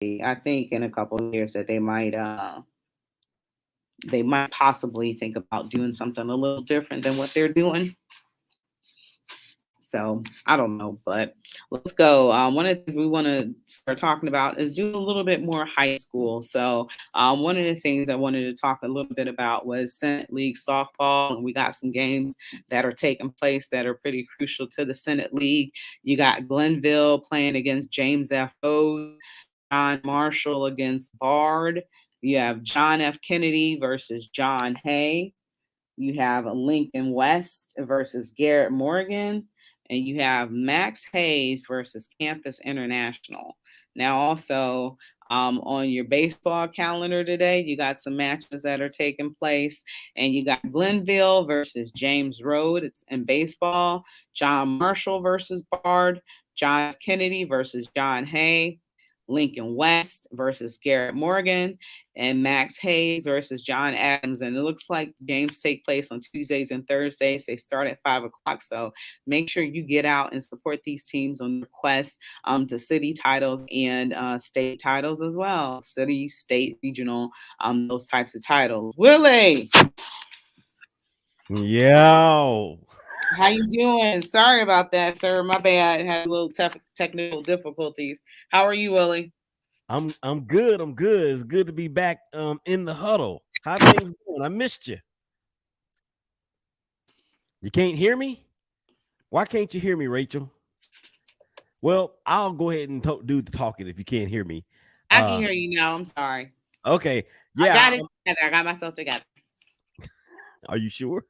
I think in a couple of years that they might possibly think about doing something a little different than what they're doing. So I don't know, but let's go. One of the things we want to start talking about is doing a little bit more high school. So one of the things I wanted to talk a little bit about was Senate League softball, and we got some games that are taking place that are pretty crucial to the Senate League. You got Glenville playing against James F. O. John Marshall against Bard. You have John F. Kennedy versus John Hay. You have Lincoln West versus Garrett Morgan, and you have Max Hayes versus Campus International. Now, also on your baseball calendar today, you got some matches that are taking place, and you got Glenville versus James Road. It's in baseball. John Marshall versus Bard. John F. Kennedy versus John Hay. Lincoln West versus Garrett Morgan, and Max Hayes versus John Adams. And it looks like games take place on Tuesdays and Thursdays. They start at 5 o'clock. So make sure you get out and support these teams on their quest to city titles and state titles as well. City, state, regional, those types of titles. Willie, Yo, how you doing? Sorry about that, sir. My bad. Had a little technical difficulties. How are you, Willie? I'm good. I'm good. It's good to be back in the huddle. How things going? I missed you. You can't hear me? Why can't you hear me, Rachel? Well, I'll go ahead and do the talking if you can't hear me. I can Uh hear you now. I'm sorry. okay. I Yeah, got it together. I got myself together. are you sure?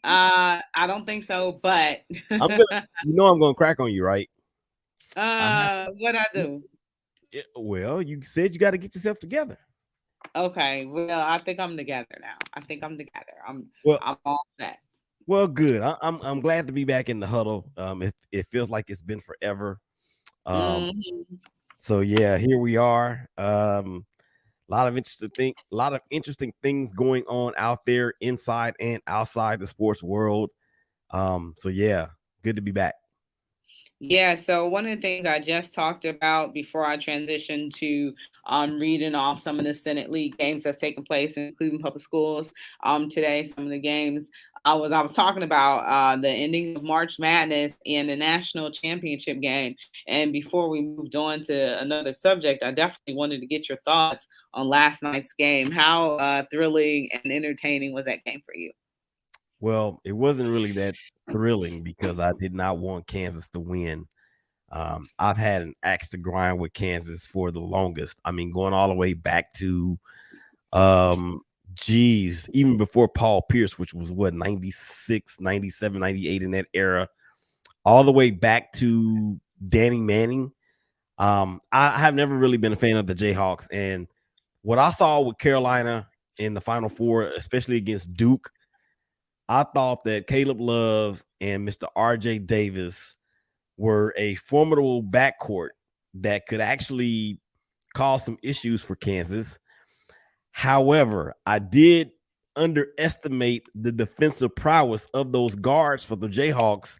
I don't think so, but I'm gonna I'm gonna crack on you, right? I have what I do? well, you said you got to get yourself together. Okay, well, I think I'm together now. I think I'm together. Well, I'm all set. good. I'm glad to be back in the huddle. It feels like it's been forever. Um, Mhm. so yeah, here we are. A lot of interesting things going on out there inside and outside the sports world. So yeah, good to be back. Yeah, so one of the things I just talked about before I transitioned to reading off some of the Senate League games that's taking place in Cleveland Public Schools today, some of the games I was talking about the ending of March Madness and the national championship game. And before we moved on to another subject, I definitely wanted to get your thoughts on last night's game. How thrilling and entertaining was that game for you? Well, it wasn't really that thrilling because I did not want Kansas to win. I've had an axe to grind with Kansas for the longest. I mean, going all the way back to um even before Paul Pierce, which was what, 96, 97, 98 in that era, all the way back to Danny Manning. I have never really been a fan of the Jayhawks, and what I saw with Carolina in the Final Four, especially against Duke, I thought that Caleb Love and Mr. RJ Davis were a formidable backcourt that could actually cause some issues for Kansas. However, I did underestimate the defensive prowess of those guards for the Jayhawks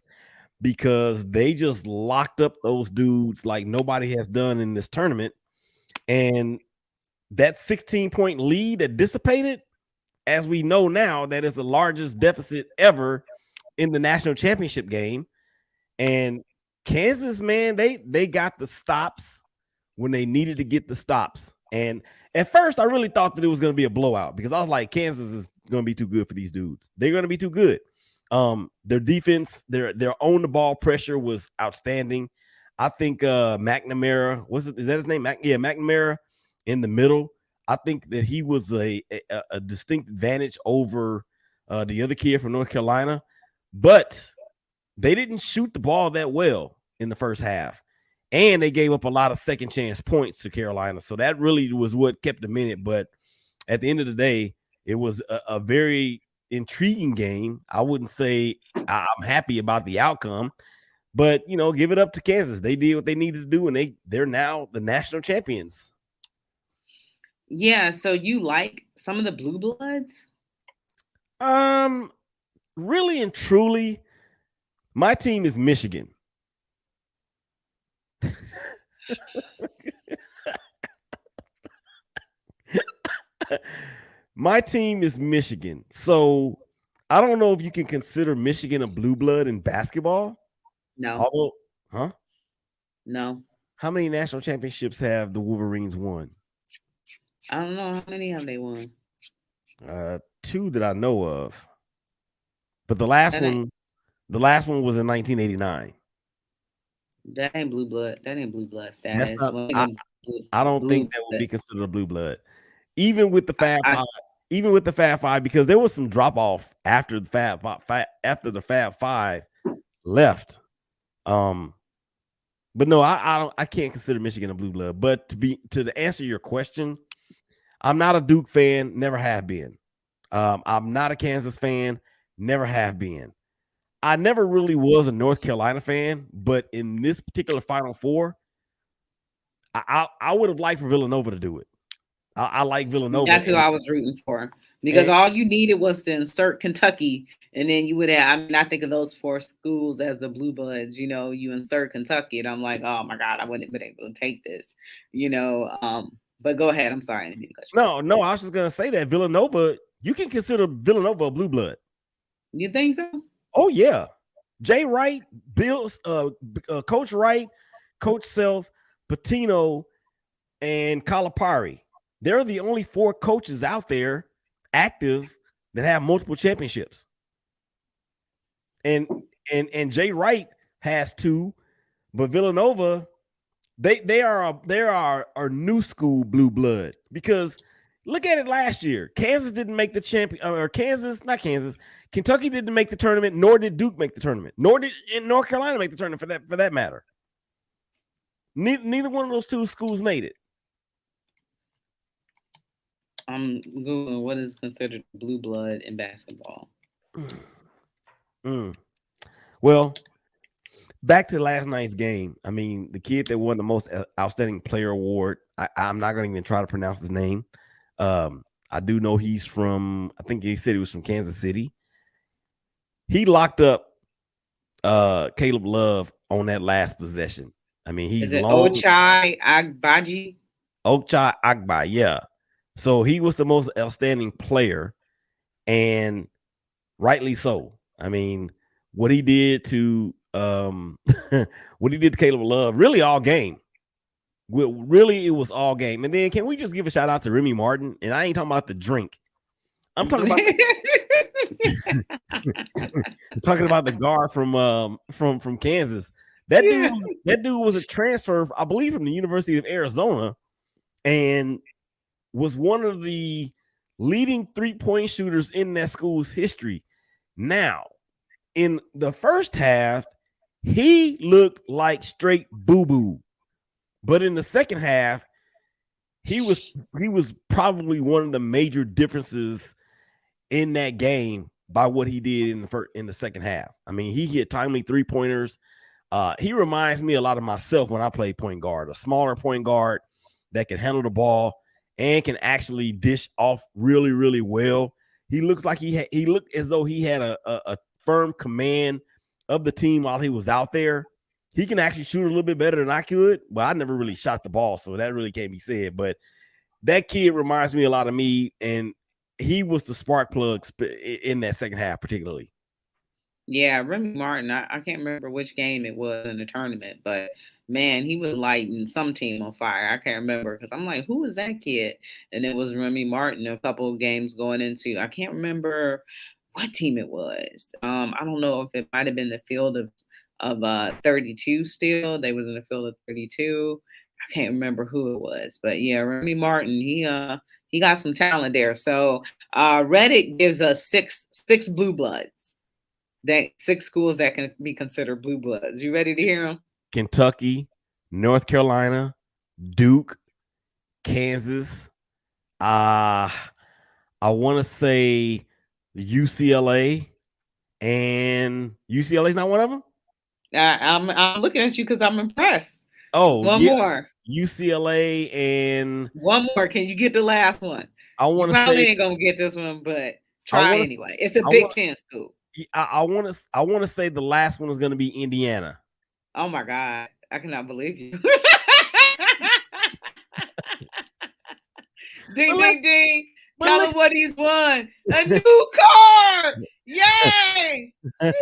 because they just locked up those dudes like nobody has done in this tournament. And that 16-point lead that dissipated, as we know now, that is the largest deficit ever in the national championship game. And Kansas, man, they got the stops when they needed to get the stops. And at first, I really thought that it was going to be a blowout because I was like, Kansas is going to be too good for these dudes. They're going to be too good. Their defense, their on the ball pressure was outstanding. I think McNamara, is that his name? McNamara in the middle. I think that he was a distinct advantage over the other kid from North Carolina, but they didn't shoot the ball that well in the first half. And they gave up a lot of second chance points to Carolina. So that really was what kept them in it. But at the end of the day, it was a very intriguing game. I wouldn't say I'm happy about the outcome, but give it up to Kansas. They did what they needed to do, and they're now the national champions. Yeah, so you like some of the blue bloods? Um, really and truly, my team is Michigan. My team is Michigan. So I don't know if you can consider Michigan a blue blood in basketball. No, Although, huh? no. How many national championships have the Wolverines won? I don't know how many have they won. Two that I know of. But That ain't the last one was in 1989. that ain't blue blood. That ain't blue blood That's status. not. Well, ain't no I don't think blue that would blood. be considered a blue blood, even with the Fab I Five. Even with the Fab Five, because there was some drop off after the after the Fab Five left. Um, but no, I can't consider Michigan a blue blood. But to answer your question, I'm not a Duke fan, never have been. I'm not a Kansas fan, never have been. I never really was a North Carolina fan, but in this particular Final Four, I would have liked for Villanova to do it. I like Villanova, That's who I was rooting for because and all you needed was to insert Kentucky, and then you would have. I mean, I think of those four schools as the blue bloods. You know, you insert Kentucky, and I'm like, oh my god, I wouldn't have been able to take this. You know, but go ahead. I'm sorry, I didn't mean to cut you off. no, I was just gonna say that Villanova, you can consider Villanova a blue blood. You think so? Oh yeah, Jay Wright, Coach Wright, Coach Self, Patino, and Calipari. They're the only four coaches out there active that have multiple championships. And Jay Wright has two, but Villanova, they are new school blue blood, because look at it last year. Kansas didn't make the champion, or Kentucky didn't make the tournament, nor did Duke make the tournament, nor did North Carolina make the tournament for that matter. Neither one of those two schools made it. I'm googling what is considered blue blood in basketball. Mm. Well, back to last night's game. I mean, the kid that won the most outstanding player award, I'm not going to even try to pronounce his name. I do know he's from, I think he said he was from Kansas City. He locked up Caleb Love on that last possession. I mean, he's Is it long. Ochai Agbaji? Ochai Agba, yeah. So he was the most outstanding player, and rightly so. I mean, what he did to what he did to Caleb Love, really all game. Really, it was all game. And then can we just give a shout out to Remy Martin? And I ain't talking about the drink. I'm talking about talking about the guard from Kansas. Yeah. That dude was a transfer, I believe, from the University of Arizona, and was one of the leading 3-point shooters in that school's history. Now, in the first half, he looked like straight boo-boo. But in the second half, he was probably one of the major differences in that game by what he did in the second half. I mean, he hit timely 3-pointers. He reminds me a lot of myself when I played point guard, a smaller point guard that can handle the ball and can actually dish off really, really well. He looks like he looked as though he had a firm command of the team while he was out there. He can actually shoot a little bit better than I could, but I never really shot the ball, so that really can't be said. But that kid reminds me a lot of me, and he was the spark plug in that second half, particularly. Yeah, Remy Martin. I can't remember which game it was in the tournament, but man, he was lighting some team on fire. I can't remember because I'm like, who is that kid? And it was Remy Martin. A couple of games going into, I can't remember what team it was. I don't know if it might have been the field of 32. Still, they was in the field of 32. I can't remember who it was, but yeah, Remy Martin. He got some talent there. So Reddit gives us six blue bloods, that six schools that can be considered blue bloods. You ready to hear them? Kentucky, North Carolina, Duke, Kansas. I want to say UCLA, and UCLA is not one of them. I'm looking at you because I'm impressed. Oh One yeah, more. UCLA, and One more. Can you get the last one? I You want to probably say ain't gonna get this one, but I try want to anyway. It's a I Big want Ten school. I want to say the last one is going to be Indiana. Oh my God. I cannot believe you. But Ding ding let's ding. But Tell him what he's won. A new car. Yay! I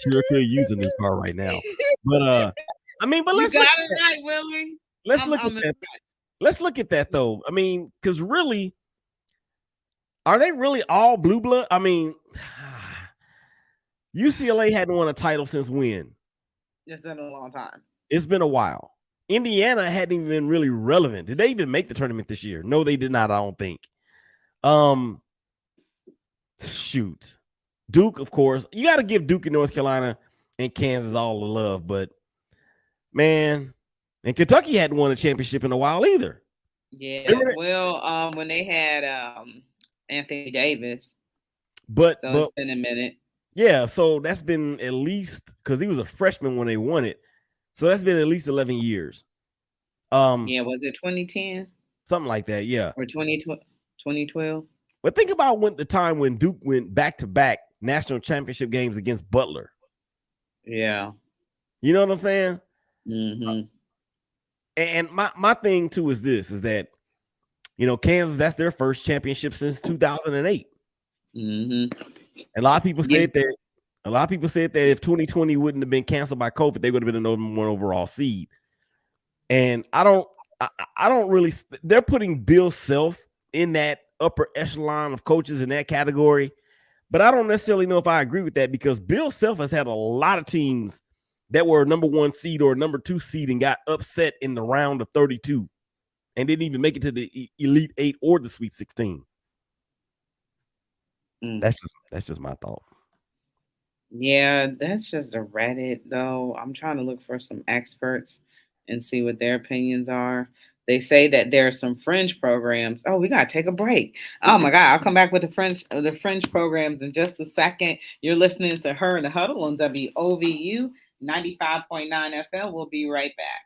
sure could use a new car right now. But I mean, but You let's got look at it that. right, Willie. Let's I'm look at I'm that. impressed. Let's look at that though. I mean, because really, are they really all blue blood? I mean, UCLA hadn't won a title since when? It's been a long time. It's been a while. Indiana hadn't even been really relevant. Did they even make the tournament this year? No, they did not. I don't think. Um, shoot, Duke, of course. You got to give Duke and North Carolina and Kansas all the love, but man, and Kentucky hadn't won a championship in a while either. Yeah. Remember that? Well, when they had Anthony Davis, so it's But been a minute. yeah, so that's been at least because he was a freshman when they won it. So that's been at least 11 years. Yeah, was it 2010 Something like that. Yeah. or 2012? But think about when the time when Duke went back to back national championship games against Butler. Yeah. You know what I'm saying? Mm-hmm. And my thing too is this is that Kansas, that's their first championship since 2008. Mm-hmm. A lot of people Yeah. said that if 2020 wouldn't have been canceled by COVID, they would have been the number one overall seed. And I don't really. They're putting Bill Self in that upper echelon of coaches in that category, but I don't necessarily know if I agree with that because Bill Self has had a lot of teams that were a number one seed or a number two seed and got upset in the round of 32 and didn't even make it to the Elite Eight or the Sweet 16. Mm. That's just my thought. Yeah, that's just a Reddit though. I'm trying to look for some experts and see what their opinions are. They say that there are some fringe programs. Oh, we gotta take a break. Oh my God, I'll come back with the fringe programs in just a second. You're listening to Her in the Huddle on WOVU 95.9 FM. We'll be right back.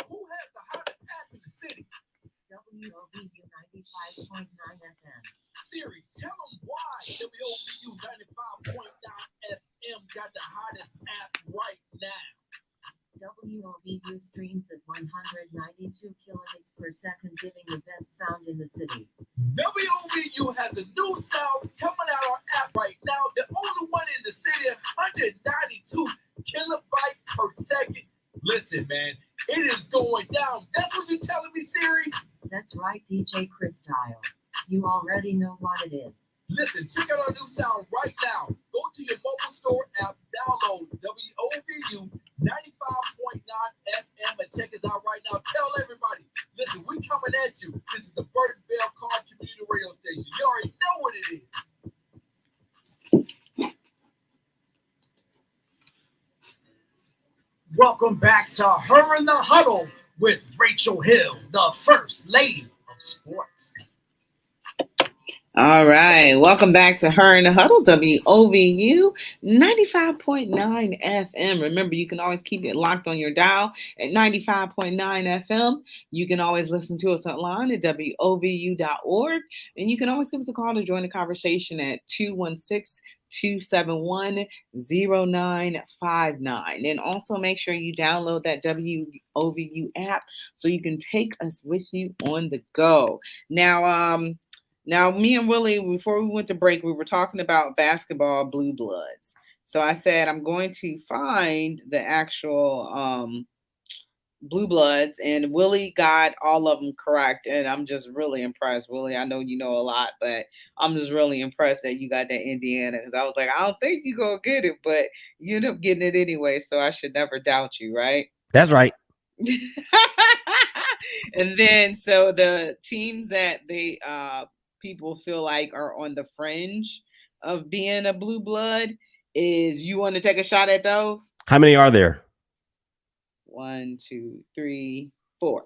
Who has the hottest app in the city? WOVU 95.9 FM. Siri, tell them why WOVU 95.9 FM got the hottest app right now. WOVU streams at 192 kilobits per second, giving the best sound in the city. WOVU has a new sound coming out our app right now. The only one in the city at 192 kilobytes per second. Listen, man, it is going down. That's what you're telling me, Siri? That's right, DJ Chris Styles. You already know what it is. Listen, check out our new sound right now. Go to your mobile store app, download WOVU 95.9 FM and check us out right now. Tell everybody, listen, we coming at you. This is the Burton Bell Car Community Radio Station. You already know what it is. Welcome back to Her in the Huddle with Rachel Hill, the First Lady of Sports. All right. Welcome back to Her in the Huddle, WOVU 95.9 FM. Remember, you can always keep it locked on your dial at 95.9 FM. You can always listen to us online at WOVU.org. And you can always give us a call to join the conversation at 216-271-0959. And also make sure you download that WOVU app so you can take us with you on the go. Now, me and Willie, before we went to break, we were talking about basketball blue bloods. So I said I'm going to find the actual blue bloods, and Willie got all of them correct, and I'm just really impressed. Willie, I know you know a lot, but I'm just really impressed that you got that Indiana because I was like, I don't think you gonna get it, but you end up getting it anyway. So I should never doubt you, right? That's right. And then so the teams that they people feel like are on the fringe of being a blue blood is you want to take a shot at those? How many are there? 1, 2, 3, 4.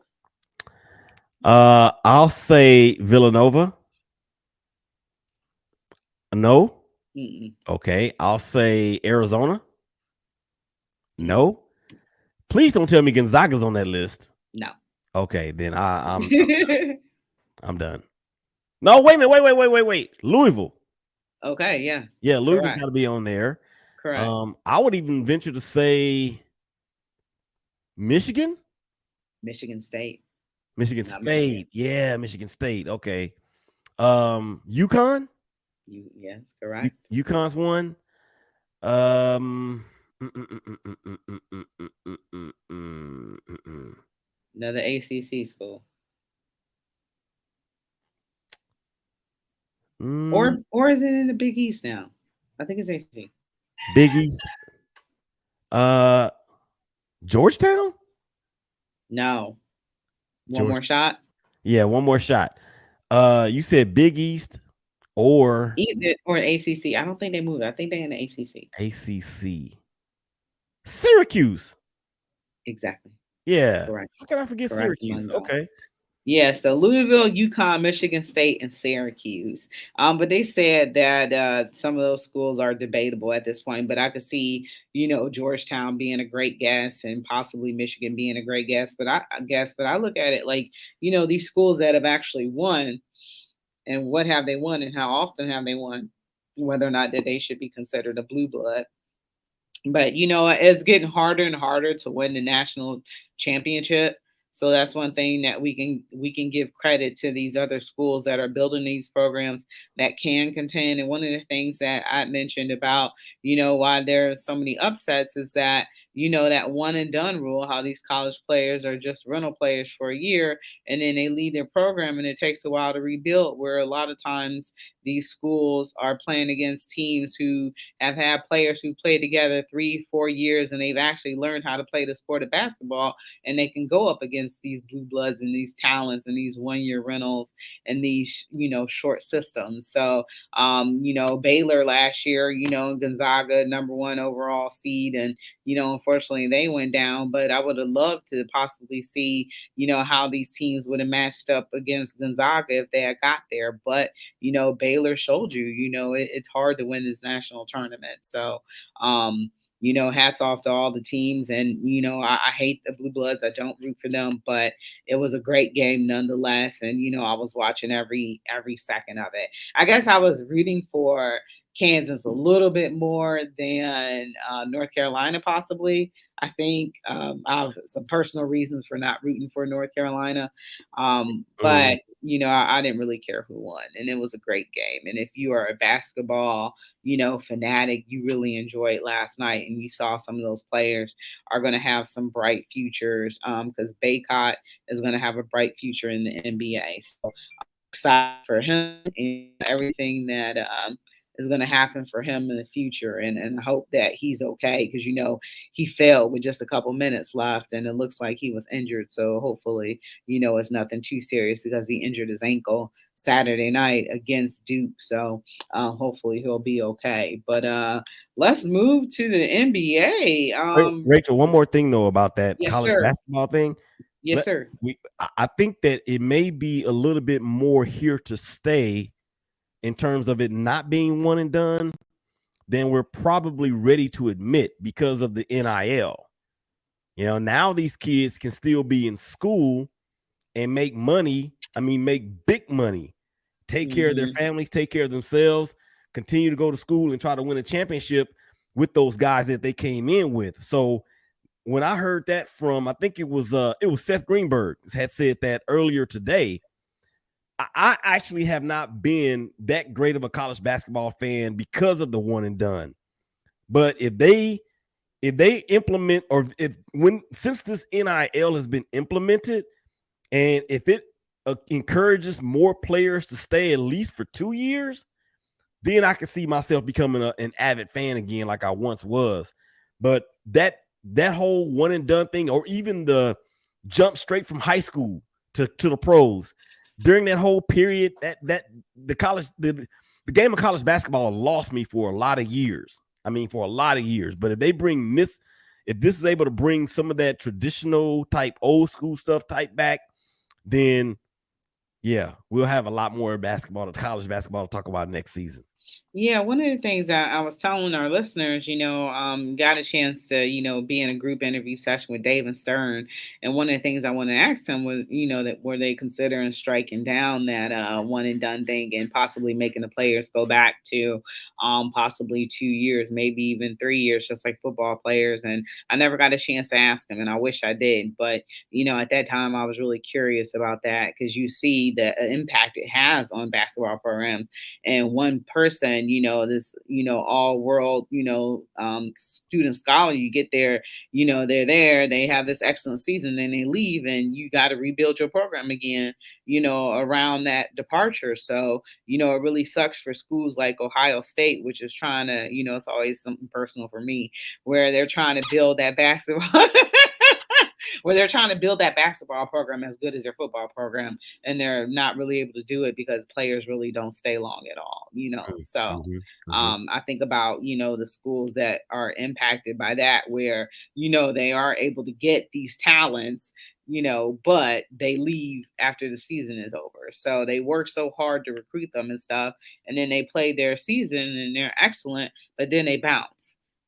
I'll say Villanova. No. Mm-mm. Okay. I'll say Arizona. No. Please don't tell me Gonzaga's on that list. No. Okay, then I'm done. No, wait a minute. Wait. Louisville. Okay, yeah. Yeah, Louisville's got to be on there. Correct. I would even venture to say Michigan. Michigan State. Michigan Not Michigan. State. Yeah, Michigan State. Okay. UConn. Yes, correct. UConn's one. Um. mm, mm, mm, mm, mm, mm, mm, mm, mm, mm, mm, mm, mm. Another ACC school. Mm, Or is it in the Big East now? I think it's ACC. Big East. Uh, Georgetown. No. One more Georgetown. shot. Yeah, one more shot. You said Big East or Either or ACC. I don't think they moved. I think they're in the ACC. ACC. Syracuse. Exactly. Yeah. Correct. How can I forget Correct, Syracuse? Mungo. Okay. Yeah, so Louisville, UConn, Michigan State, and Syracuse. But they said that some of those schools are debatable at this point. But I could see, Georgetown being a great guess, and possibly Michigan being a great guess. But I look at it like, these schools that have actually won, and what have they won, and how often have they won, whether or not that they should be considered a blue blood. But it's getting harder and harder to win the national championship. So that's one thing that we can give credit to these other schools that are building these programs that can contend. And one of the things that I mentioned about why there are so many upsets is that that one and done rule, how these college players are just rental players for a year and then they leave their program and it takes a while to rebuild, where a lot of times these schools are playing against teams who have had players who played together 3-4 years and they've actually learned how to play the sport of basketball, and they can go up against these blue bloods and these talents and these 1 year rentals and these short systems. So Baylor last year, Gonzaga number one overall seed, and unfortunately they went down. But I would have loved to possibly see how these teams would have matched up against Gonzaga if they had got there. But Baylor showed it's hard to win this national tournament. So, hats off to all the teams. And, I hate the Blue Bloods. I don't root for them, but it was a great game nonetheless. And, I was watching every second of it. I guess I was rooting for Kansas a little bit more than North Carolina, possibly. I think I have some personal reasons for not rooting for North Carolina. Mhm. But I didn't really care who won, and it was a great game. And if you are a basketball, fanatic, you really enjoyed last night, and you saw some of those players are going to have some bright futures. Because Baycott is going to have a bright future in the NBA. So excited for him and everything that is going to happen for him in the future. And I hope that he's okay, because he fell with just a couple minutes left and it looks like he was injured. So hopefully, it's nothing too serious, because he injured his ankle Saturday night against Duke. So hopefully he'll be okay. But let's move to the NBA. Rachel, one more thing though about that Yes, college sir. basketball thing. Yes, sir. I think that it may be a little bit more here to stay in terms of it not being one and done than we're probably ready to admit, because of the NIL. Now these kids can still be in school and make money. I mean, make big money, take care of their Mhm. families, take care of themselves, continue to go to school and try to win a championship with those guys that they came in with. So when I heard that from, I think it was Seth Greenberg had said that earlier today. I actually have not been that great of a college basketball fan because of the one and done. But if they implement, or since this NIL has been implemented, and if it encourages more players to stay at least for 2 years, then I can see myself becoming an avid fan again, like I once was. But that whole one and done thing, or even the jump straight from high school to the pros, during that whole period, that the game of college basketball lost me for a lot of years. I mean, for a lot of years. But if this is able to bring some of that traditional type, old school stuff type back, then yeah, we'll have a lot more college basketball to talk about next season. Yeah, one of the things I was telling our listeners, got a chance to, be in a group interview session with Dave and Stern. And one of the things I wanted to ask him was, that were they considering striking down that one and done thing and possibly making the players go back to possibly 2 years, maybe even 3 years, just like football players. And I never got a chance to ask him, and I wish I did. But, at that time, I was really curious about that because you see the impact it has on basketball programs and one person, this, all world, student scholar, you get there, they're there, they have this excellent season, then they leave, and you got to rebuild your program again, around that departure. So, it really sucks for schools like Ohio State, which is trying to, it's always something personal for me, where they're trying to build that basketball. Where they're trying to build that basketball program as good as their football program, and they're not really able to do it because players really don't stay long at all. So Mm-hmm. Mm-hmm. I think about, the schools that are impacted by that, where, they are able to get these talents, but they leave after the season is over. So they work so hard to recruit them and stuff, and then they play their season and they're excellent, but then they bounce.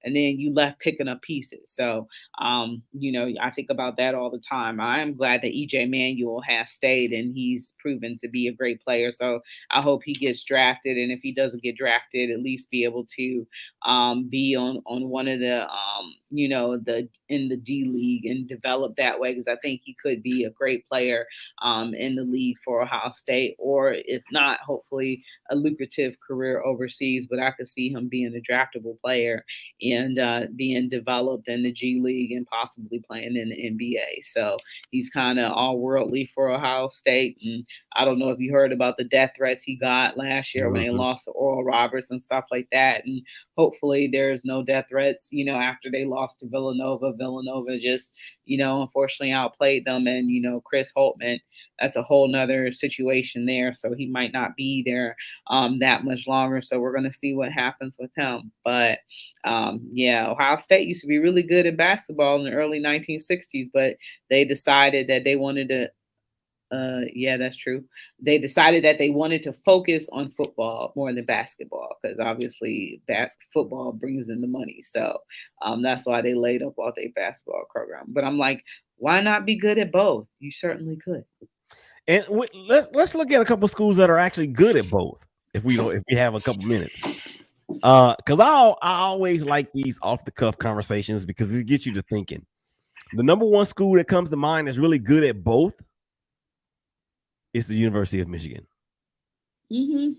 And then you left picking up pieces. So I think about that all the time. I am glad that EJ Manuel has stayed and he's proven to be a great player. So I hope he gets drafted. And if he doesn't get drafted, at least be able to be on one of the the in the D League and develop that way, because I think he could be a great player in the league for Ohio State, or if not, hopefully a lucrative career overseas. But I could see him being a draftable player and being developed in the G League and possibly playing in the NBA. So he's kind of all worldly for Ohio State. And I don't know if you heard about the death threats he got last year when they Mm-hmm. lost to Oral Roberts and stuff like that. And hopefully there's no death threats, after they lost to Villanova. Villanova just, unfortunately outplayed them. And, Chris Holtman, that's a whole nother situation there. So he might not be there that much longer. So we're going to see what happens with him. But yeah, Ohio State used to be really good at basketball in the early 1960s, but they decided that they wanted to. Yeah, that's true. They decided that they wanted to focus on football more than basketball because obviously that football brings in the money. So that's why they laid up all their basketball program. But I'm like, why not be good at both? You certainly could. And let's look at a couple of schools that are actually good at both. If we have a couple minutes, because I always like these off the cuff conversations because it gets you to thinking. The number one school that comes to mind that's really good at both is the University of Michigan. Mm-hmm.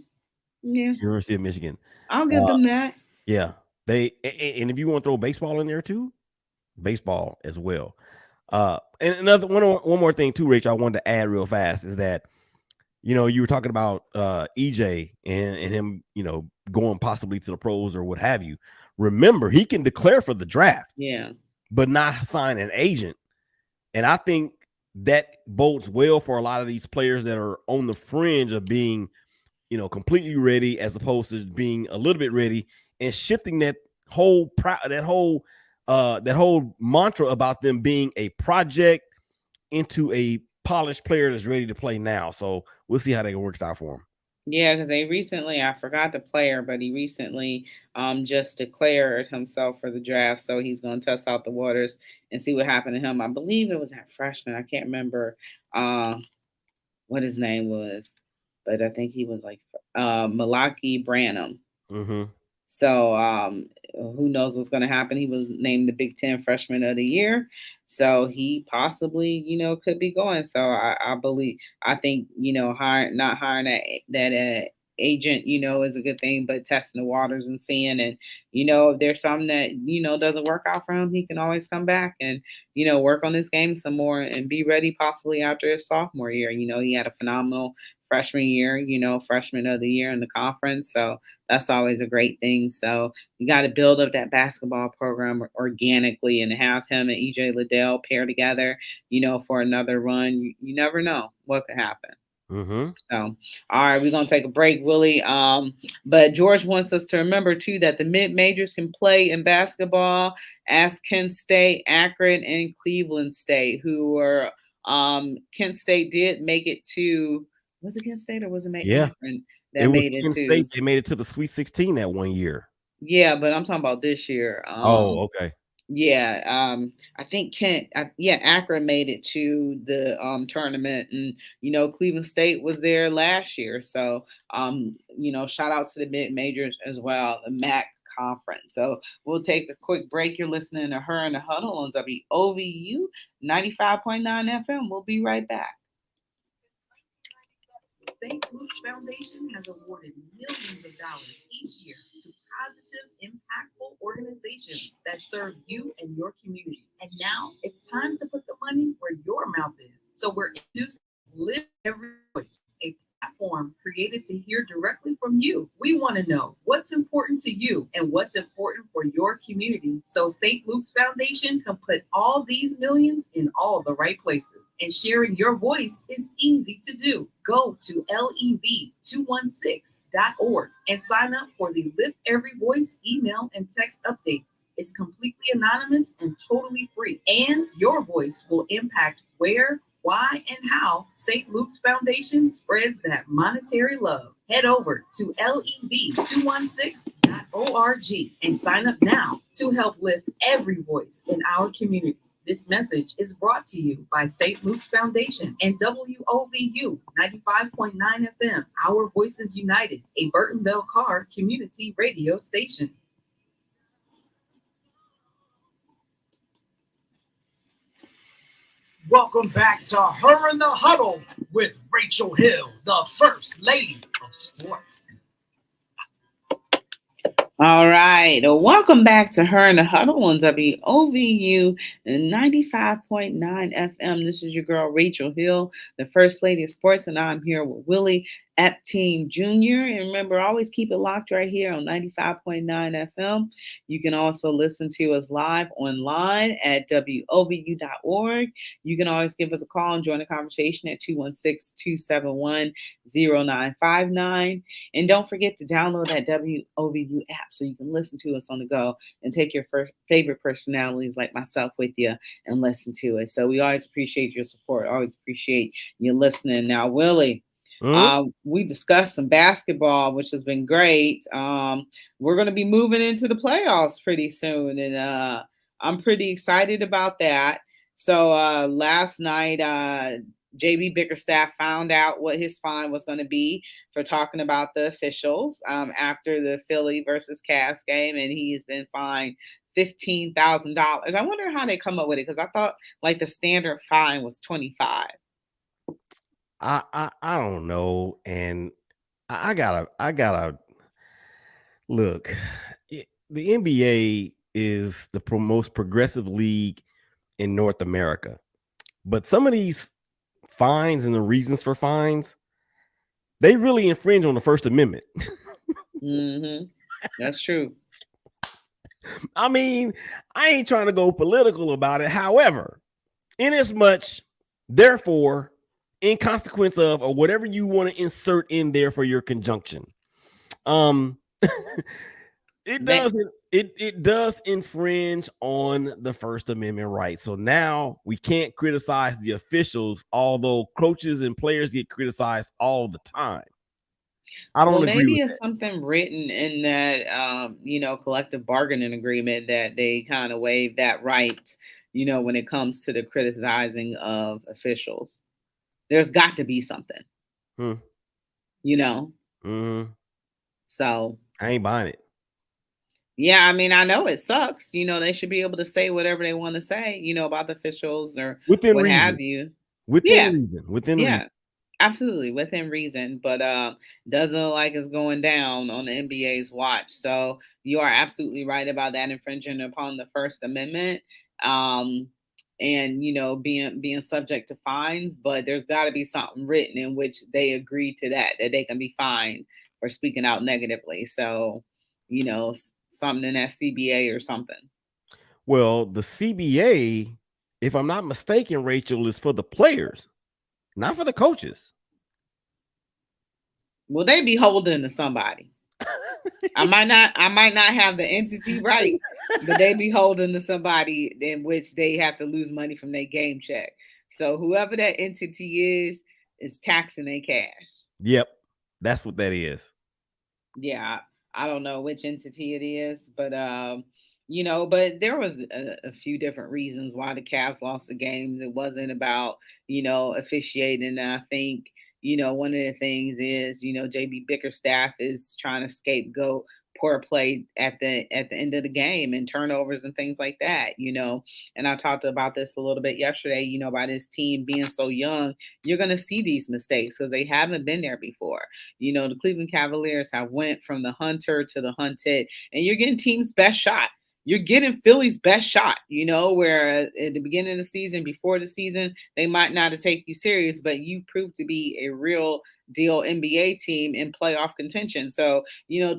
Yeah, University of Michigan. I'll give Uh, them that. yeah, and if you want to throw baseball in there too, baseball as well. And another one more thing too, Rich, I wanted to add real fast is that you were talking about EJ and him, going possibly to the pros or what have you. Remember, he can declare for the draft, Yeah. but not sign an agent. And I think that bodes well for a lot of these players that are on the fringe of being, completely ready as opposed to being a little bit ready and shifting that whole mantra about them being a project into a polished player that's ready to play now. So we'll see how that works out for him. Yeah, because they recently, I forgot the player, but he recently just declared himself for the draft. So he's going to test out the waters and see what happened to him. I believe it was that freshman. I can't remember uh, what his name was, but I think he was like Malaki Branham. Mm-hmm. So who knows what's going to happen? He was named the Big Ten Freshman of the Year, so he possibly could be going. So I believe I think not hiring that agent is a good thing, but testing the waters and seeing, and if there's something that doesn't work out for him, he can always come back and work on his game some more and be ready possibly after his sophomore year. He had a phenomenal freshman year, freshman of the year in the conference. So that's always a great thing. So you got to build up that basketball program organically and have him and EJ Liddell pair together, for another run. You never know what could happen. Mm-hmm. So, all right, we're gonna take a break, Willie. But George wants us to remember too that the mid majors can play in basketball, as Kent State, Akron, and Cleveland State, who were Kent State did make it to was it Kent State or was it Yeah. Akron? It that was made it Kent State. to. They made it to the Sweet 16 that one year. Yeah, but I'm talking about this year. Oh, okay. Yeah, I think yeah, Akron made it to the tournament, and Cleveland State was there last year. So shout out to the mid majors as well, the MAC conference. So we'll take a quick break. You're listening to Her in the Huddle on WOVU 95.9 FM. We'll be right back. The St. Luke's Foundation has awarded millions of dollars each year to positive, impactful organizations that serve you and your community. And now it's time to put the money where your mouth is. So we're introducing Live Every Voice, a platform created to hear directly from you. We want to know what's important to you and what's important for your community, so St. Luke's Foundation can put all these millions in all the right places. And sharing your voice is easy to do. Go to lev216.org and sign up for the Live Every Voice email and text updates. It's completely anonymous and totally free. And your voice will impact where, why, and how St. Luke's Foundation spreads that monetary love. Head over to lev216.org and sign up now to help lift every voice in our community. This message is brought to you by St. Luke's Foundation and WOVU 95.9 FM, Our Voices United, a Burton Bell Carr community radio station. Welcome back to Her in the Huddle with Rachel Hill, the First Lady of Sports. All right. Well, welcome back to Her in the Huddle on WOVU 95.9 FM. This is your girl, Rachel Hill, the First Lady of Sports, and I'm here with Willie Eptein Jr. And remember, always keep it locked right here on 95.9 FM. You can also listen to us live online at WOVU.org. You can always give us a call and join the conversation at 216-271-0959. And don't forget to download that WOVU app so you can listen to us on the go and take your favorite personalities like myself with you and listen to it. So we always appreciate your support. Always appreciate you listening. Now, Willie, we discussed some basketball, which has been great. We're going to be moving into the playoffs pretty soon, and I'm pretty excited about that. So last night, JB Bickerstaff found out what his fine was going to be for talking about the officials after the Philly versus Cavs game, and he has been fined $15,000. I wonder how they come up with it, because I thought like the standard fine was 25. I don't know, and I gotta look. The NBA is the most progressive league in North America, but some of these fines and the reasons for fines, they really infringe on the First Amendment. Mm-hmm. That's true. I mean, I ain't trying to go political about it. However, inasmuch, therefore, in consequence of, or whatever you want to insert in there for your conjunction, it does infringe on the First Amendment right. So now we can't criticize the officials, although coaches and players get criticized all the time. I don't agree maybe with it's that. something written in that collective bargaining agreement that they kind of waive that right, when it comes to the criticizing of officials. There's got to be something. So I ain't buying it. Yeah, I mean, I know it sucks. They should be able to say whatever they want to say, about the officials or within what reason. have you. Within reason. Absolutely, within reason. But doesn't look like it's going down on the NBA's watch. So you are absolutely right about that, infringing upon the First Amendment. And being subject to fines, but there's got to be something written in which they agree to that they can be fined for speaking out negatively. So something in that CBA or something. Well, the CBA, if I'm not mistaken, Rachel, is for the players, not for the coaches. Will they be holding to somebody? I might not have the entity right, but they be holding to somebody in which they have to lose money from their game check. So whoever that entity is taxing their cash. Yep. That's what that is. Yeah, I don't know which entity it is, but but there was a few different reasons why the Cavs lost the games. It wasn't about officiating. And I think one of the things is JB Bickerstaff is trying to scapegoat poor play at the end of the game and turnovers and things like that. And I talked about this a little bit yesterday. By this team being so young, you're going to see these mistakes because they haven't been there before. The Cleveland Cavaliers have went from the hunter to the hunted, and you're getting team's best shot. You're getting Philly's best shot, where at the beginning of the season, before the season, they might not have taken you serious, but you proved to be a real deal NBA team in playoff contention. So,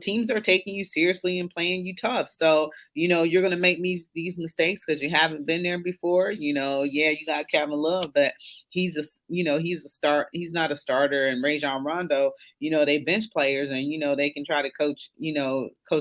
teams are taking you seriously and playing you tough. So, you're going to make these mistakes because you haven't been there before. Yeah, you got Kevin Love, but he's a start. He's not a starter. And Rajon Rondo, they bench players, and they can try to coach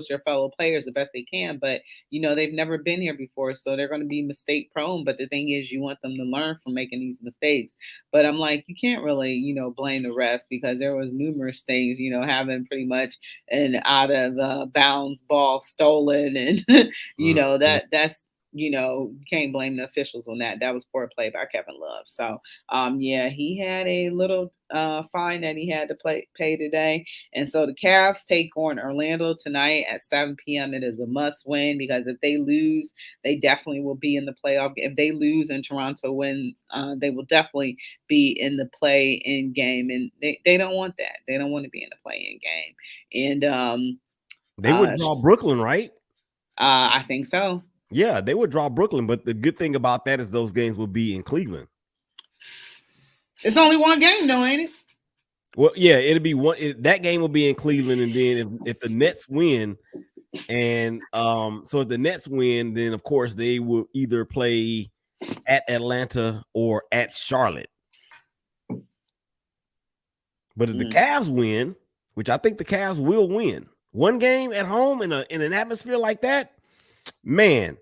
their fellow players the best they can, but they've never been here before, so they're going to be mistake prone. But the thing is, you want them to learn from making these mistakes. But I'm like, you can't really blame the refs because there was numerous things, having pretty much an out of bounds ball stolen, and that's you can't blame the officials on that. That was poor play by Kevin Love. So yeah, he had a little fine that he had to pay today. And so the Cavs take on Orlando tonight at 7 p.m. It is a must win because if they lose, they definitely will be in the playoff. If they lose and Toronto wins, they will definitely be in the play in game. And they don't want that. They don't want to be in the play in game. And They would draw Brooklyn, right? I think so. Yeah, they would draw Brooklyn, but the good thing about that is those games will be in Cleveland. It's only one game, though, ain't it? Well, yeah, it'll be one. That game will be in Cleveland, and then if the Nets win, and so if the Nets win, then of course they will either play at Atlanta or at Charlotte. But if the Cavs win, which I think the Cavs will win, one game at home in an atmosphere like that, man,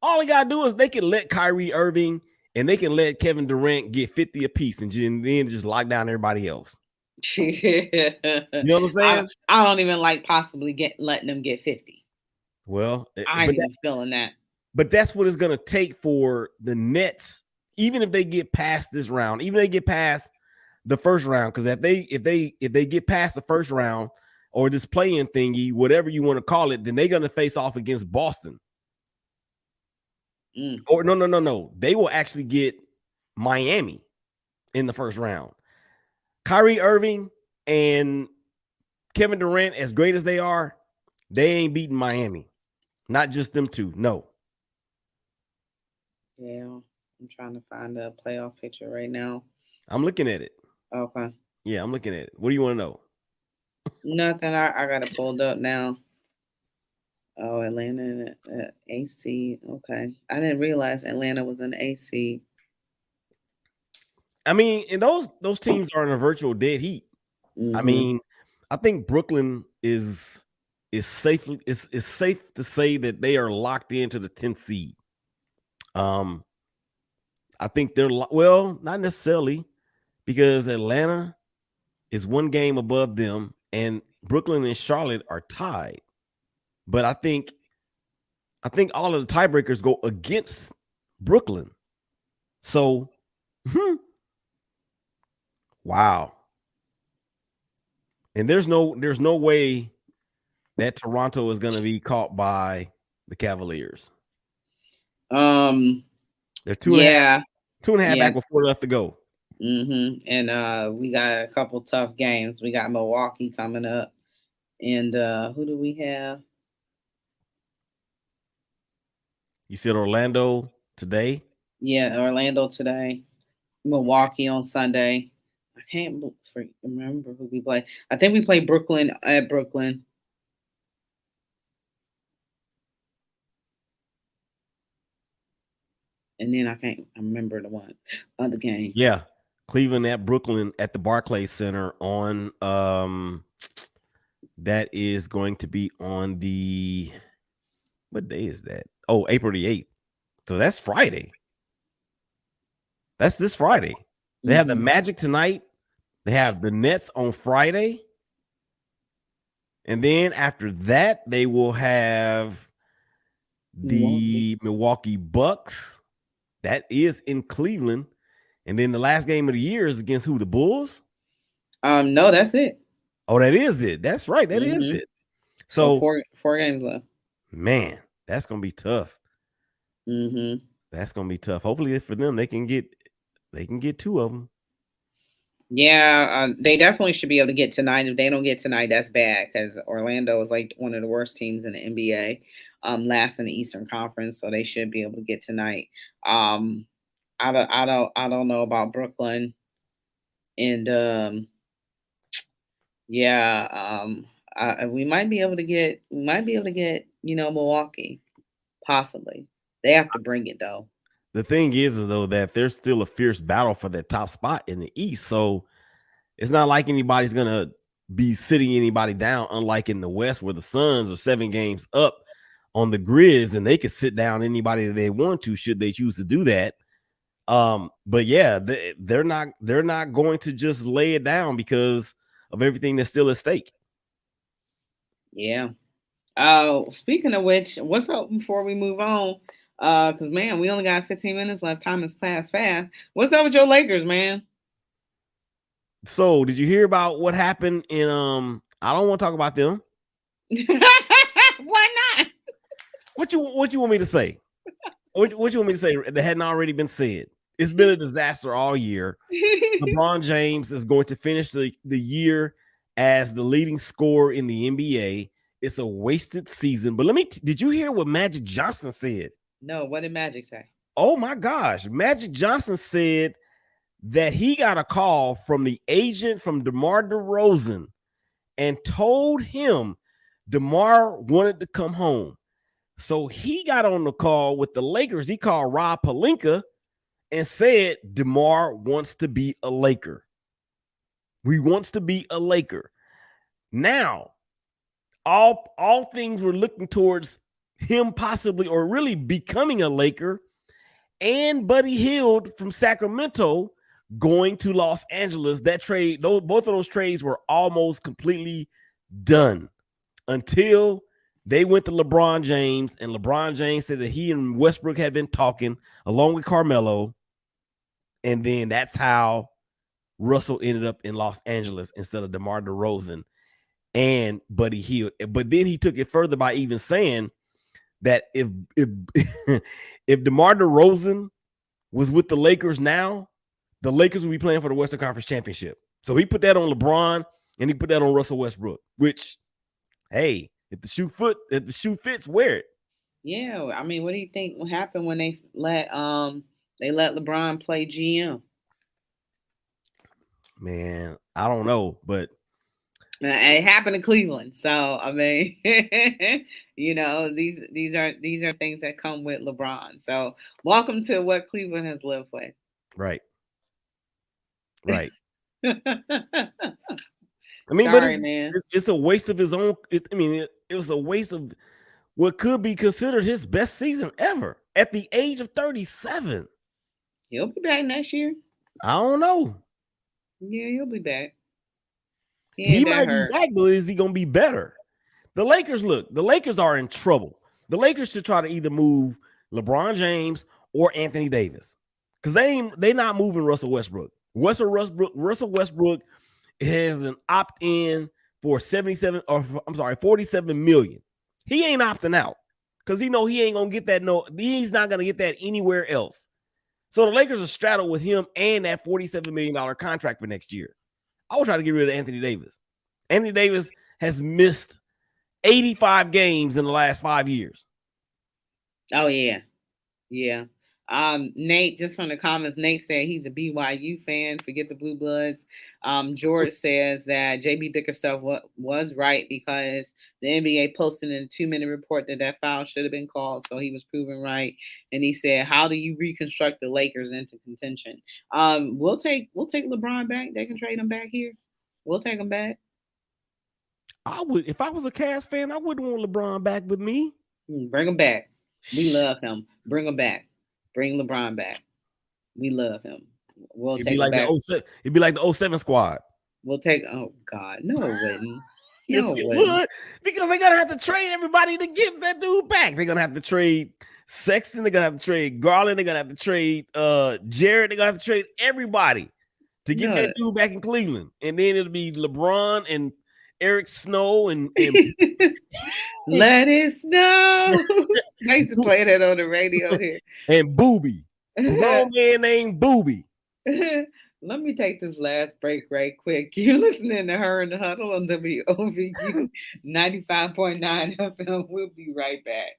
all they gotta do is they can let Kyrie Irving and they can let Kevin Durant get 50 apiece and then just lock down everybody else. You know what I'm saying? I don't even like possibly letting them get 50. Well, I ain't even feeling that. But that's what it's gonna take for the Nets, even if they get past this round, even if they get past the first round, because if they get past the first round or this play-in thingy, whatever you want to call it, then they're gonna face off against Boston. Or no. They will actually get Miami in the first round. Kyrie Irving and Kevin Durant, as great as they are, they ain't beating Miami. Not just them two. No. Yeah, I'm trying to find a playoff picture right now. I'm looking at it. Okay. Yeah, I'm looking at it. What do you want to know? Nothing. I got it pulled up now. Oh, Atlanta AC. Okay. I didn't realize Atlanta was an AC. I mean, and those teams are in a virtual dead heat. I mean, I think Brooklyn is safe to say that they are locked into the 10th seed. I think they're not necessarily, because Atlanta is one game above them and Brooklyn and Charlotte are tied. But I think all of the tiebreakers go against Brooklyn. So, wow. And there's no way that Toronto is going to be caught by the Cavaliers. They're two and a half back with 4 left to go. And we got a couple tough games. We got Milwaukee coming up, and who do we have? You said Orlando today? Yeah, Orlando today. Milwaukee on Sunday. I can't remember who we play. I think we play Brooklyn at Brooklyn. And then I can't remember the other game. Yeah. Cleveland at Brooklyn at the Barclays Center on that is going to be on the, what day is that? Oh, April the 8th. So that's Friday. That's this Friday. They have the Magic tonight. They have the Nets on Friday. And then after that, they will have Milwaukee. the Milwaukee Bucks. That is in Cleveland. And then the last game of the year is against who? The Bulls? No, that's it. Oh, that is it. That's right. That is Mm-hmm. it. So So, four games left. man, that's gonna be tough. Mm-hmm. That's gonna be tough. Hopefully for them, they can get two of them. Yeah, they definitely should be able to get tonight. If they don't get tonight, that's bad because Orlando is like one of the worst teams in the NBA, last in the Eastern Conference, so they should be able to get tonight. Um, I don't know about Brooklyn, and yeah, we might be able to get Milwaukee possibly. They have to bring it though. The thing is though that there's still a fierce battle for that top spot in the East. So it's not like anybody's gonna be sitting anybody down, unlike in the West where the Suns are 7 games up on the Grizz and they could sit down anybody that they want to should they choose to do that. But yeah, they're not going to just lay it down because of everything that's still at stake. Yeah. Speaking of which, what's up before we move on? Because man, we only got 15 minutes left. Time has passed fast. What's up with your Lakers, man? So did you hear about what happened in I don't want to talk about them. Why not? What you want me to say? What you want me to say that hadn't already been said? It's been a disaster all year. LeBron James is going to finish the year as the leading scorer in the NBA. It's a wasted season. But did you hear what Magic Johnson said? No, what did Magic say? Oh my gosh. Magic Johnson said that he got a call from the agent from DeMar DeRozan and told him DeMar wanted to come home. So he got on the call with the Lakers. He called Rob Pelinka and said DeMar wants to be a Laker. He wants to be a Laker. Now, all things were looking towards him possibly or really becoming a Laker, and Buddy Hield from Sacramento going to Los Angeles. That trade, both of those trades were almost completely done until they went to LeBron James, and LeBron James said that he and Westbrook had been talking along with Carmelo, and then that's how Russell ended up in Los Angeles instead of DeMar DeRozan and Buddy Hield. But then he took it further by even saying that if if DeMar DeRozan was with the Lakers now, the Lakers would be playing for the Western Conference Championship. So he put that on LeBron and he put that on Russell Westbrook, which, hey, if the shoe fits, wear it. Yeah, I mean, what do you think will happen when they let LeBron play GM? Man, I don't know, but It happened in Cleveland, so I mean, these are things that come with LeBron. So welcome to what Cleveland has lived with. right. I mean, but Sorry, man. it's a waste of his own. It was a waste of what could be considered his best season ever at the age of 37. He'll be back next year. I don't know. Yeah, he'll be back. He might be back, but is he going to be better? The Lakers are in trouble. The Lakers should try to either move LeBron James or Anthony Davis because they not moving Russell Westbrook. Russell Westbrook has an opt-in for 47 million. He ain't opting out because he ain't gonna get that. No, he's not gonna get that anywhere else. So the Lakers are straddled with him and that $47 million contract for next year. I will try to get rid of Anthony Davis. Anthony Davis has missed 85 games in the last 5 years. Oh yeah. Yeah. Nate, just from the comments, Nate said he's a BYU fan. Forget the Blue Bloods. George says that JB Bickerstaff was right because the NBA posted in a 2-minute report that foul should have been called, so he was proven right. And he said, "How do you reconstruct the Lakers into contention?" We'll take LeBron back. They can trade him back here. We'll take him back. I would, if I was a Cavs fan, I wouldn't want LeBron back with me. Bring him back. We love him. Bring him back. Bring LeBron back. We love him. We'll It'd take be like it back. it'd be like the 07 squad. We'll take. Oh God, no, it wouldn't. Yes, No, it it wouldn't. would, because they're gonna have to trade everybody to get that dude back. They're gonna have to trade Sexton. They're gonna have to trade Garland. They're gonna have to trade Jared. They're gonna have to trade everybody to get No. that dude back in Cleveland. And then it'll be LeBron and Eric Snow and Let it snow. I used to play that on the radio here. and Booby. Grown man named Booby. Let me take this last break right quick. You're listening to Her in the Huddle on WOVU 95.9 FM. We'll be right back.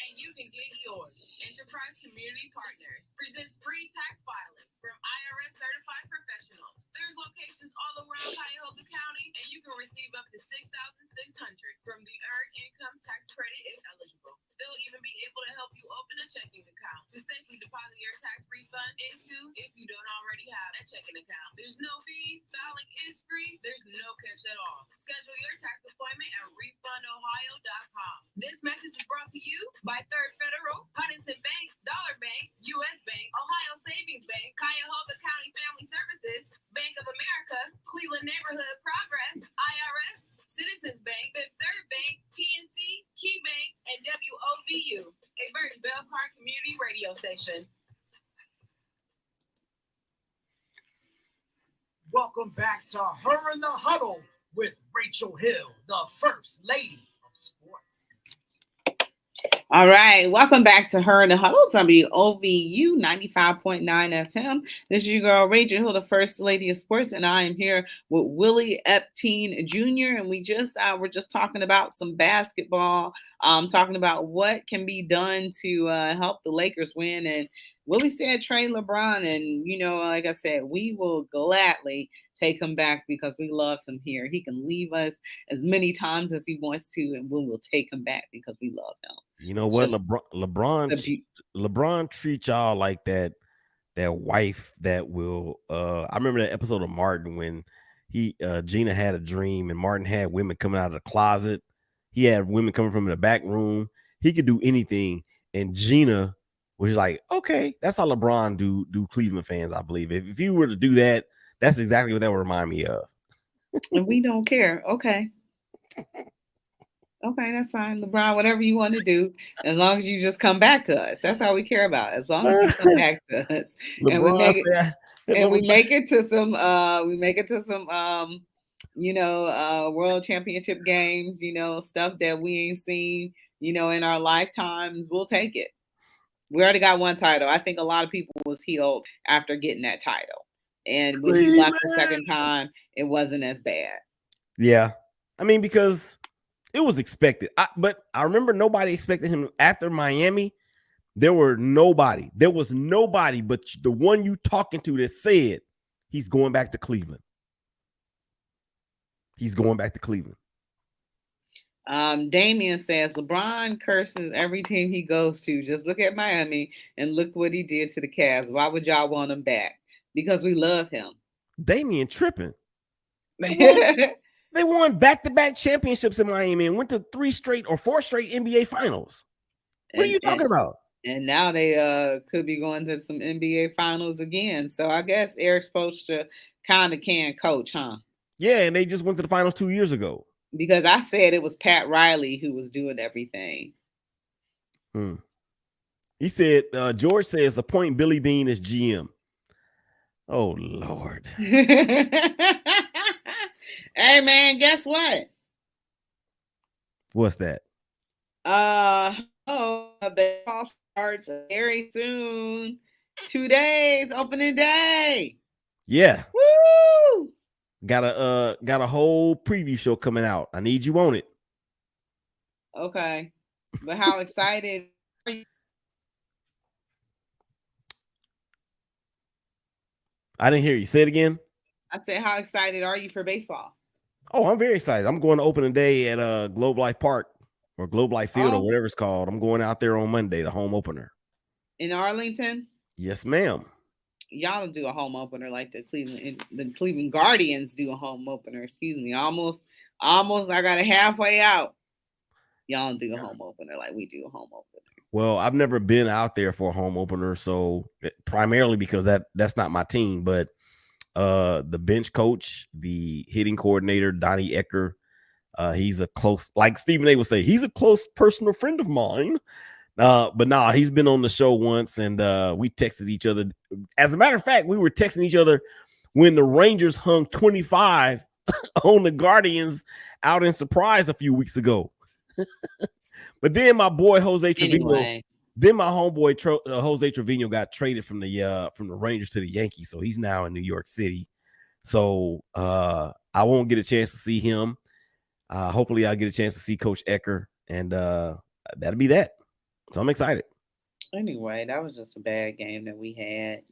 And you can get yours. Enterprise Community Partners presents free tax filing from IRS certified professionals. There's locations all around Cuyahoga County, and you can receive up to $6,600 from the Earned Income Tax Credit if eligible. They'll even be able to help you open a checking account to safely deposit your tax refund into if you don't already have a checking account. There's no fees, filing is free, there's no catch at all. Schedule your tax appointment at refundohio.com. This message is brought to you by Third Federal, Huntington Bank, Dollar Bank, U.S. Bank, Ohio Savings Bank, Cuyahoga County Family Services, Bank of America, Cleveland Neighborhood Progress, IRS, Citizens Bank, Fifth Third Bank, PNC, Key Bank, and WOVU, a Burton Belcar community radio station. Welcome back to Her in the Huddle with Rachel Hill, the First Lady of Sports. All right, welcome back to Her in the Huddle, WOVU 95.9 FM. This is your girl, Rachel Hill, the First Lady of Sports, and I am here with Willie Epteen Jr., and we're just talking about some basketball, talking about what can be done to help the Lakers win, and Willie said trade LeBron, and, like I said, we will gladly take him back because we love him here. He can leave us as many times as he wants to, and we will take him back because we love him. You know what? LeBron treats y'all like that wife that will I remember that episode of Martin when Gina had a dream and Martin had women coming out of the closet. He had women coming from the back room. He could do anything. And Gina was like, okay, that's how LeBron do Cleveland fans, I believe. If you were to do that, that's exactly what that would remind me of. And we don't care. Okay. Okay, that's fine. LeBron, whatever you want to do, as long as you just come back to us. That's all we care about. As long as you come back to us. And we make it we make it to some world championship games, stuff that we ain't seen, in our lifetimes. We'll take it. We already got one title. I think a lot of people was healed after getting that title. And when he left the second time, it wasn't as bad. Yeah. I mean, because it was expected. But I remember nobody expected him after Miami. There was nobody but the one you talking to that said he's going back to Cleveland. He's going back to Cleveland. Damien says LeBron curses every team he goes to. Just look at Miami and look what he did to the Cavs. Why would y'all want him back? Because we love him. Damien tripping. They won back-to-back championships in Miami and went to 4 straight NBA finals. What are you talking about? And now they could be going to some NBA finals again. So I guess Eric Spoelstra kind of can coach, huh? Yeah, and they just went to the finals 2 years ago. Because I said it was Pat Riley who was doing everything. He said, George says appoint Billy Bean as GM. Oh, Lord. Hey, man, guess what? What's that? Baseball starts very soon. 2 days, opening day. Yeah. Woo! Got a whole preview show coming out. I need you on it. Okay. But how excited are you? I didn't hear you. Say it again. I said, how excited are you for baseball? Oh, I'm very excited. I'm going to opening day at Globe Life Park or Globe Life Field or whatever it's called. I'm going out there on Monday, the home opener. In Arlington? Yes, ma'am. Y'all don't do a home opener like the Cleveland Guardians do a home opener. Excuse me. Almost I got it halfway out. Y'all don't do a home opener like we do a home opener. Well, I've never been out there for a home opener, so primarily because that's not my team. But the bench coach, the hitting coordinator, Donnie Ecker, he's a close, like Stephen A would say, he's a close personal friend of mine. But nah, he's been on the show once, and we texted each other. As a matter of fact, we were texting each other when the Rangers hung 25 on the Guardians out in Surprise a few weeks ago. But then my boy Jose Trevino, Anyway, then my homeboy Jose Trevino got traded from the Rangers to the Yankees, so he's now in New York City. So I won't get a chance to see him. Hopefully, I'll get a chance to see Coach Ecker, and that'll be that. So I'm excited. anyway, that was just a bad game that we had.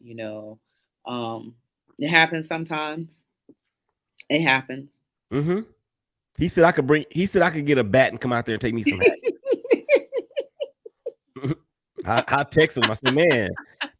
It happens sometimes. It happens. Mm-hmm. He said I could bring. He said I could get a bat and come out there and take me some hacks. I text him. I said, man.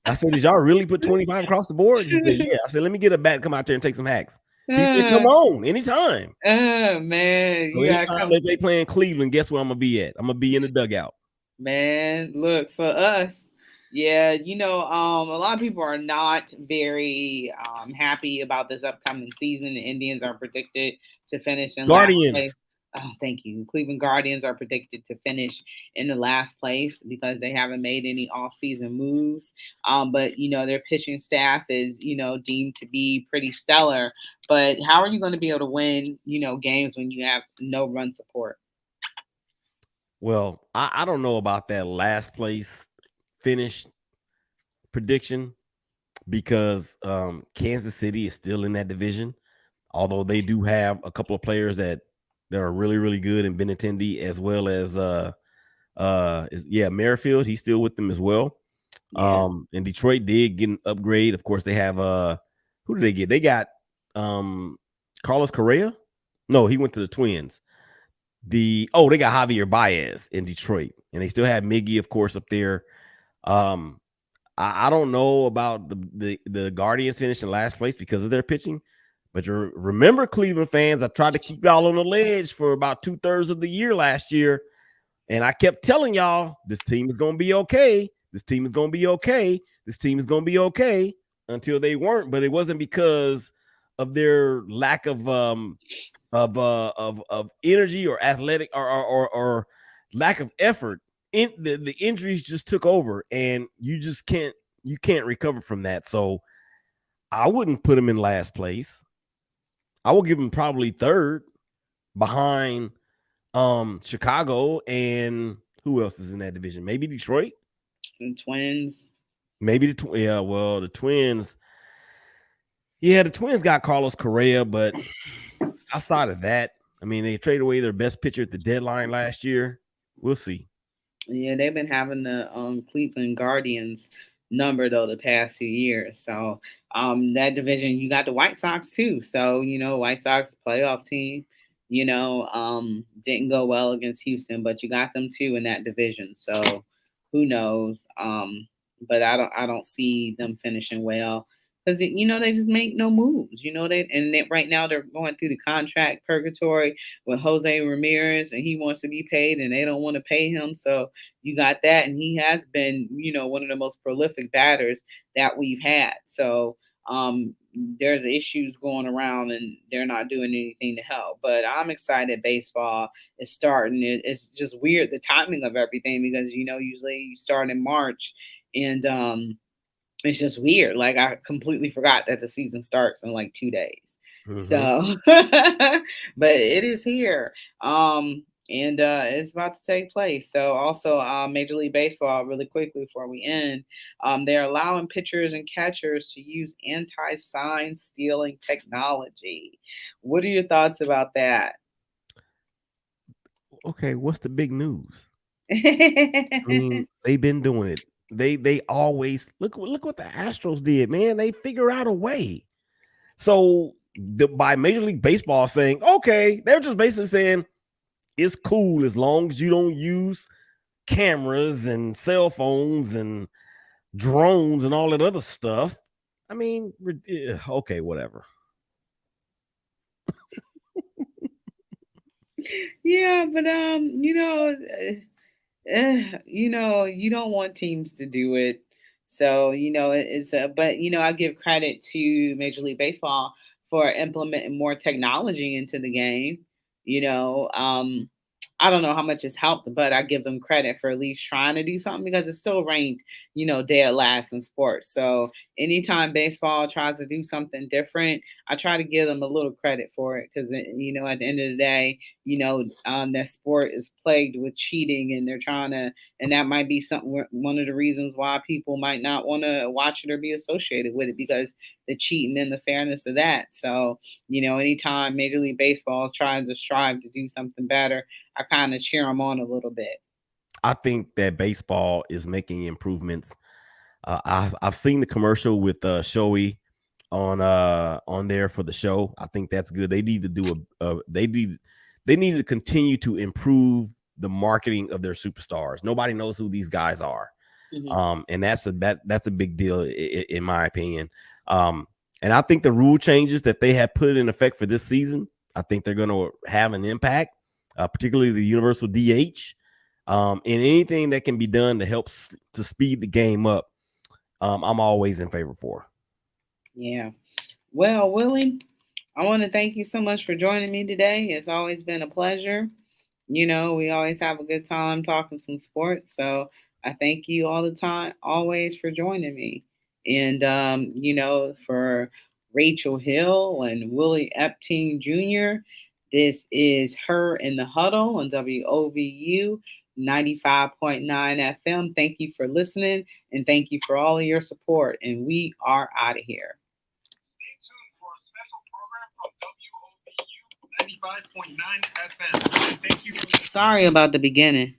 I said, did y'all really put 25 across the board? He said, yeah. I said, let me get a bat and come out there and take some hacks. He said, come on, anytime. Man, So you gotta anytime come. that they play in Cleveland, guess where I'm gonna be at? I'm gonna be in the dugout. Man, look, for us, yeah, a lot of people are not very happy about this upcoming season. The Indians are predicted to finish in last place. Guardians. Oh, thank you. Cleveland Guardians are predicted to finish in the last place because they haven't made any off-season moves. But their pitching staff is deemed to be pretty stellar. But how are you going to be able to win games when you have no run support? Well, I don't know about that last place finish prediction because Kansas City is still in that division, although they do have a couple of players that are really, really good in Benintendi, as well as Merrifield. He's still with them as well. Yeah. And Detroit did get an upgrade. Of course, they have who did they get? They got Carlos Correa. No, he went to the Twins. They got Javier Baez in Detroit, and they still have Miggy, of course, up there. I don't know about the Guardians finishing last place because of their pitching, but you remember, Cleveland fans, I tried to keep y'all on the ledge for about 2/3 of the year last year, and I kept telling y'all this team is going to be okay. This team is going to be okay. This team is going to be okay until they weren't, but it wasn't because of their lack of energy or athletic or lack of effort. The injuries just took over, and you can't recover from that. So I wouldn't put them in last place. I will give them probably third behind Chicago, and who else is in that division? Maybe Detroit, the Twins. Maybe the Twins. Yeah, the Twins got Carlos Correa, but outside of that, I mean, they traded away their best pitcher at the deadline last year. We'll see. Yeah, they've been having the Cleveland Guardians number though the past few years. So that division, you got the White Sox too. So White Sox playoff team. Didn't go well against Houston, but you got them too in that division. So who knows? But I don't see them finishing well because they just make no moves. Right now they're going through the contract purgatory with Jose Ramirez, and he wants to be paid, and they don't want to pay him. So you got that, and he has been one of the most prolific batters that we've had. So there's issues going around, and they're not doing anything to help. But I'm excited. Baseball is starting. It's just weird the timing of everything because usually you start in March, and it's just weird. Like I completely forgot that the season starts in like 2 days. Mm-hmm. So, but it is here. And it's about to take place. So also Major League Baseball, really quickly before we end, they're allowing pitchers and catchers to use anti-sign stealing technology. What are your thoughts about that? Okay, what's the big news? I mean, they've been doing it. They always look what the Astros did, man. They figure out a way. So by Major League Baseball saying, okay, they're just basically saying it's cool as long as you don't use cameras and cell phones and drones and all that other stuff. I mean, okay, whatever. Yeah, but you don't want teams to do it. So, it's a, but, I give credit to Major League Baseball for implementing more technology into the game. You know, I don't know how much it's helped, but I give them credit for at least trying to do something because it's still ranked, dead last in sports. So anytime baseball tries to do something different, I try to give them a little credit for it because, at the end of the day, that sport is plagued with cheating and they're trying to, and that might be something, one of the reasons why people might not want to watch it or be associated with it because the cheating and the fairness of that. So, anytime Major League Baseball is trying to strive to do something better, I kind of cheer them on a little bit. I think that baseball is making improvements. I've seen the commercial with Shoei on there for the show. I think that's good. They need to do they need to continue to improve the marketing of their superstars. Nobody knows who these guys are. And that's a big deal in my opinion. And I think the rule changes that they have put in effect for this season, I think they're going to have an impact, particularly the universal DH, and anything that can be done to help to speed the game up. I'm always in favor for. Yeah. Well, Willie, I want to thank you so much for joining me today. It's always been a pleasure. We always have a good time talking some sports. So I thank you all the time, always for joining me. And, for Rachel Hill and Willie Epting Jr., this is Her in the Huddle on WOVU 95.9 FM. Thank you for listening and thank you for all of your support. And we are out of here. Stay tuned for a special program from WOVU 95.9 FM. And thank you for Sorry about the beginning.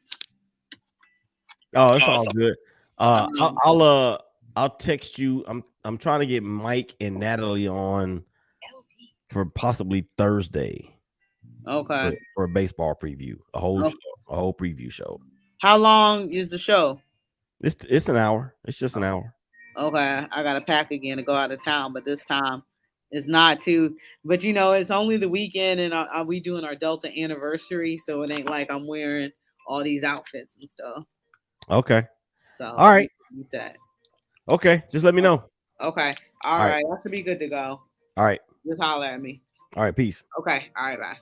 Oh, it's all good. Um, I'll text you. I'm trying to get Mike and Natalie on for possibly Thursday. Okay. For a baseball preview, a whole Oh. show, a whole preview show. How long is the show? It's an hour. It's just an hour. Okay, I got to pack again to go out of town, but this time it's not too. But it's only the weekend, and we doing our Delta anniversary, so it ain't like I'm wearing all these outfits and stuff. Okay. So All right. that. Okay. Just let me know. Okay. All All right. right. That should be good to go. All right. Just holler at me. All right. Peace. Okay. All right. Bye.